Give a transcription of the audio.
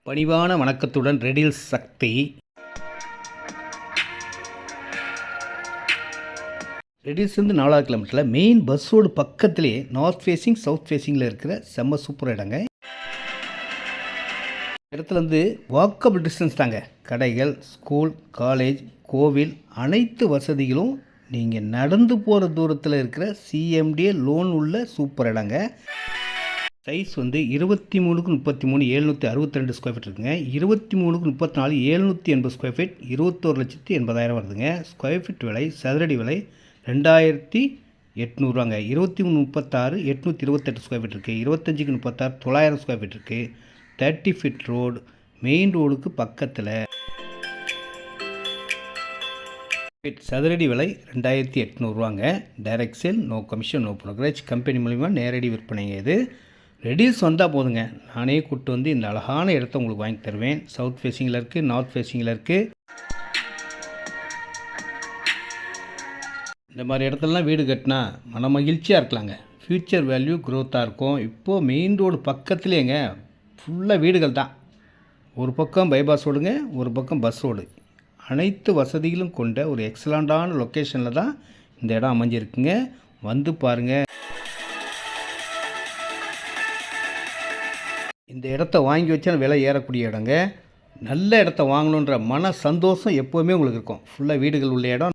பணிவான வணக்கத்துடன் ரெடில் சக்தி. ரெடில்ஸ்லேருந்து 4 கிலோமீட்டரில் மெயின் பஸ் ரோடு பக்கத்திலே நார்த் ஃபேஸிங் சவுத் ஃபேஸிங்கில் இருக்கிற செம்ம சூப்பர் இடங்க. இடத்துலேருந்து வாக்கபிள் டிஸ்டன்ஸ் தாங்க. கடைகள், ஸ்கூல், காலேஜ், கோவில் அனைத்து வசதிகளும் நீங்கள் நடந்து போகிற தூரத்தில் இருக்கிற சிஎம்டிஏ லோன் உள்ள சூப்பர் இடங்க. சைஸ் 23x33 762 ஸ்கொயர் ஃபீட் இருக்குங்க. 23x34 780 ஸ்கொயர் ஃபீட் 21,80,000 வருதுங்க. ஸ்கொயர் ஃபீட் விலை சதுரடி விலை 2,800 23x36 828 ஸ்கொயர் ஃபீட் இருக்குது. 25x36 900 ஸ்கொயர் ஃபீட் இருக்குது. 30 ஃபீட் ரோடு, மெயின் ரோடுக்கு பக்கத்தில். சதுரடி விலை 2,800. Direct sale, no commission, no brokerage. Company மூலிமா நேரடி விற்பனைங்க. இது ரெடில்ஸ் வந்தால் போதுங்க, நானே கூப்பிட்டு இந்த அழகான இடத்த உங்களுக்கு வாங்கி தருவேன். சவுத் ஃபேஸிங்கில் இருக்குது, நார்த் ஃபேஸிங்கில் இருக்குது. இந்த மாதிரி இடத்துலலாம் வீடு கட்டினா மன மகிழ்ச்சியாக இருக்கலாங்க. ஃப்யூச்சர் வேல்யூ க்ரோத்தாக இருக்கும். இப்போது மெயின் ரோடு பக்கத்துலேங்க ஃபுல்லாக வீடுகள் தான். ஒரு பக்கம் பைபாஸ் ரோடுங்க, ஒரு பக்கம் பஸ் ரோடு. அனைத்து வசதிகளும் கொண்ட ஒரு எக்ஸலண்ட்டான லொக்கேஷனில் தான் இந்த இடம் அமைஞ்சிருக்குங்க. வந்து பாருங்கள். இந்த இடத்த வாங்கி வச்சா விலை ஏறக்கூடிய இடங்க. நல்ல இடத்த வாங்கணுன்ற மன சந்தோஷம் எப்போவுமே உங்களுக்கு இருக்கும். ஃபுல்லாக வீடுகள் உள்ள இடம்.